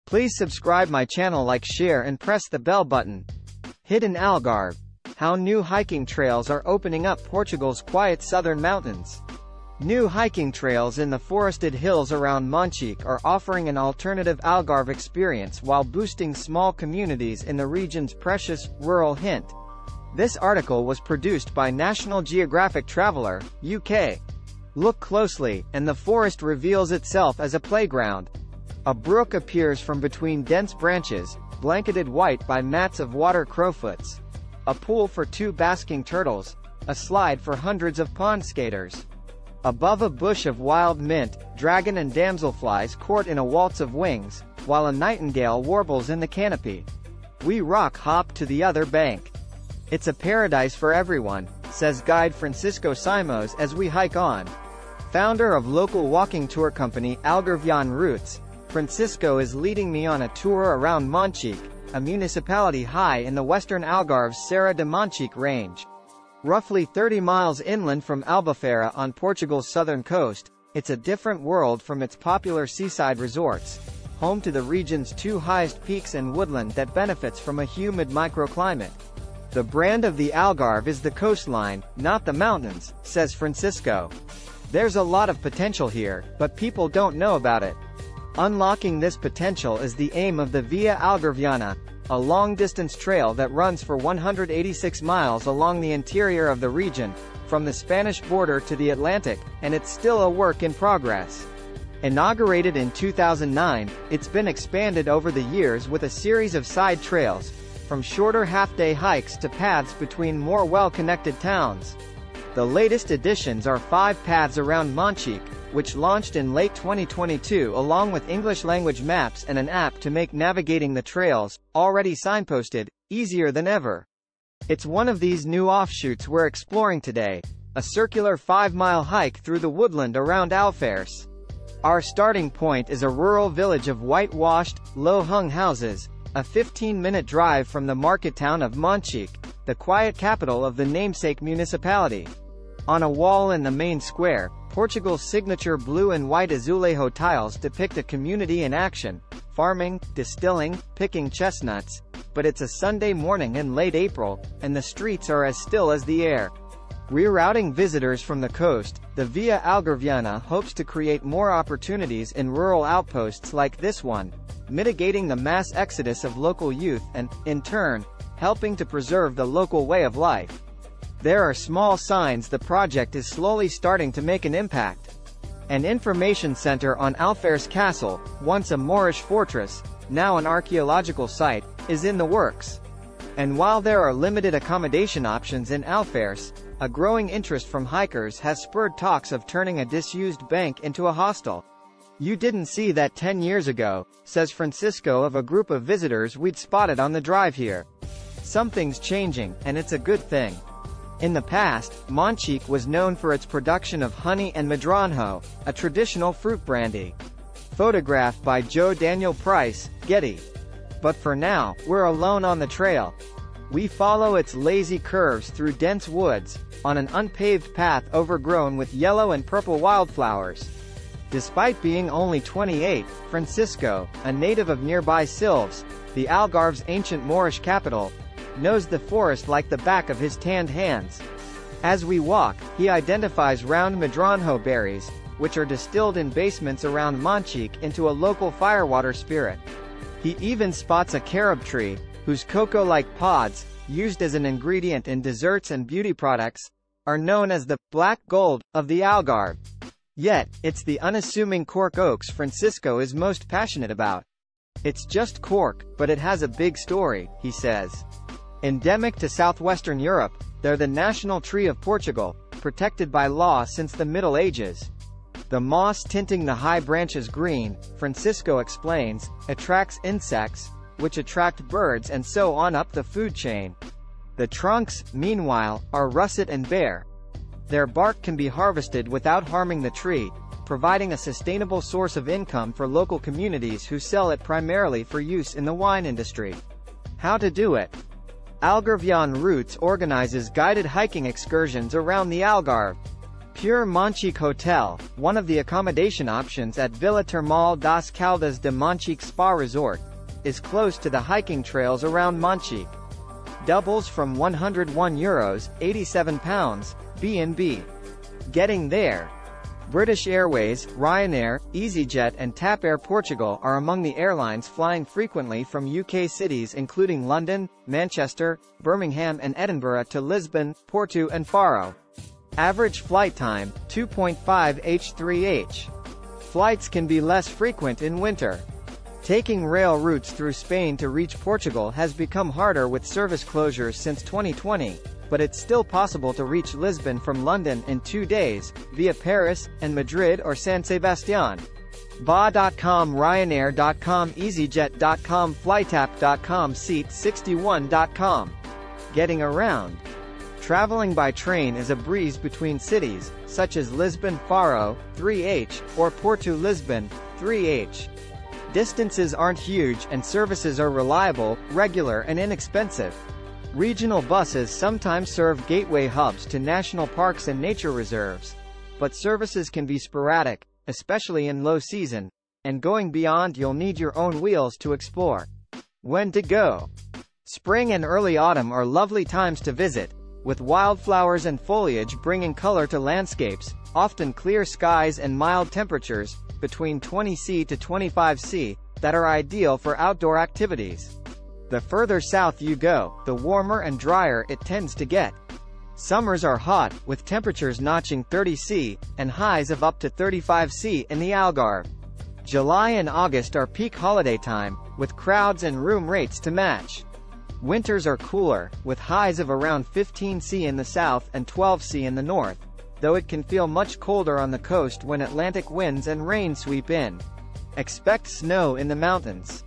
Please subscribe my channel, like, share and press the bell button. Hidden Algarve. How new hiking trails are opening up Portugal's quiet southern mountains. New hiking trails in the forested hills around Monchique are offering an alternative Algarve experience while boosting small communities in the region's precious, rural hint. This article was produced by National Geographic Traveller, UK. Look closely, and the forest reveals itself as a playground. A brook appears from between dense branches, blanketed white by mats of water crowfoots. A pool for 2 basking turtles. A slide for hundreds of pond skaters. Above a bush of wild mint, dragon and damselflies court in a waltz of wings, while a nightingale warbles in the canopy. We rock hop to the other bank. It's a paradise for everyone, says guide Francisco Simos as we hike on. Founder of local walking tour company Algarviana Routes, Francisco is leading me on a tour around Monchique, a municipality high in the western Algarve's Serra de Monchique range. Roughly 30 miles inland from Albufeira on Portugal's southern coast, it's a different world from its popular seaside resorts, home to the region's 2 highest peaks and woodland that benefits from a humid microclimate. The brand of the Algarve is the coastline, not the mountains, says Francisco. There's a lot of potential here, but people don't know about it. Unlocking this potential is the aim of the Via Algarviana, a long-distance trail that runs for 186 miles along the interior of the region, from the Spanish border to the Atlantic, and it's still a work in progress. Inaugurated in 2009, it's been expanded over the years with a series of side trails, from shorter half-day hikes to paths between more well-connected towns. The latest additions are 5 paths around Monchique, which launched in late 2022 along with English-language maps and an app to make navigating the trails, already signposted, easier than ever. It's one of these new offshoots we're exploring today, a circular 5-mile hike through the woodland around Alferce. Our starting point is a rural village of whitewashed, low-hung houses, a 15-minute drive from the market town of Monchique, the quiet capital of the namesake municipality. On a wall in the main square, Portugal's signature blue and white azulejo tiles depict a community in action, farming, distilling, picking chestnuts. But it's a Sunday morning in late April, and the streets are as still as the air. Rerouting visitors from the coast, the Via Algarviana hopes to create more opportunities in rural outposts like this one, mitigating the mass exodus of local youth and, in turn, helping to preserve the local way of life. There are small signs the project is slowly starting to make an impact. An information center on Alferce Castle, once a Moorish fortress, now an archaeological site, is in the works. And while there are limited accommodation options in Alferce, a growing interest from hikers has spurred talks of turning a disused bank into a hostel. You didn't see that 10 years ago, says Francisco of a group of visitors we'd spotted on the drive here. Something's changing, and it's a good thing. In the past, Monchique was known for its production of honey and madronjo, a traditional fruit brandy. Photographed by Joe Daniel Price, Getty. But for now, we're alone on the trail. We follow its lazy curves through dense woods, on an unpaved path overgrown with yellow and purple wildflowers. Despite being only 28, Francisco, a native of nearby Silves, the Algarve's ancient Moorish capital, knows the forest like the back of his tanned hands. As we walk, he identifies round madronjo berries, which are distilled in basements around Monchique into a local firewater spirit. He even spots a carob tree, whose cocoa-like pods, used as an ingredient in desserts and beauty products, are known as the black gold of the Algarve. Yet, it's the unassuming cork oaks Francisco is most passionate about. It's just cork, but it has a big story, he says. Endemic to southwestern Europe, they're the national tree of Portugal, protected by law since the Middle Ages. The moss tinting the high branches green, Francisco explains, attracts insects, which attract birds and so on up the food chain. The trunks, meanwhile, are russet and bare. Their bark can be harvested without harming the tree, providing a sustainable source of income for local communities who sell it primarily for use in the wine industry. How to do it? Algarviana Routes organizes guided hiking excursions around the Algarve. Pure Monchique Hotel, one of the accommodation options at Villa Termal das Caldas de Monchique Spa Resort, is close to the hiking trails around Monchique. Doubles from €101, £87, B&B. Getting there. British Airways, Ryanair, EasyJet and TAP Air Portugal are among the airlines flying frequently from UK cities including London, Manchester, Birmingham and Edinburgh to Lisbon, Porto and Faro. Average flight time, 2.5 h/3h. Flights can be less frequent in winter. Taking rail routes through Spain to reach Portugal has become harder with service closures since 2020. But it's still possible to reach Lisbon from London in 2 days, via Paris, and Madrid or San Sebastián. BA.com, Ryanair.com, EasyJet.com, FlightApp.com, Seat61.com. Getting around. Traveling by train is a breeze between cities, such as Lisbon-Faro, 3h, or Porto-Lisbon, 3h. Distances aren't huge and services are reliable, regular and inexpensive. Regional buses sometimes serve gateway hubs to national parks and nature reserves. But services can be sporadic, especially in low season, and going beyond you'll need your own wheels to explore. When to go? Spring and early autumn are lovely times to visit, with wildflowers and foliage bringing color to landscapes, often clear skies and mild temperatures, between 20°C to 25°C, that are ideal for outdoor activities. The further south you go, the warmer and drier it tends to get. Summers are hot, with temperatures notching 30°C, and highs of up to 35°C in the Algarve. July and August are peak holiday time, with crowds and room rates to match. Winters are cooler, with highs of around 15°C in the south and 12°C in the north, though it can feel much colder on the coast when Atlantic winds and rain sweep in. Expect snow in the mountains.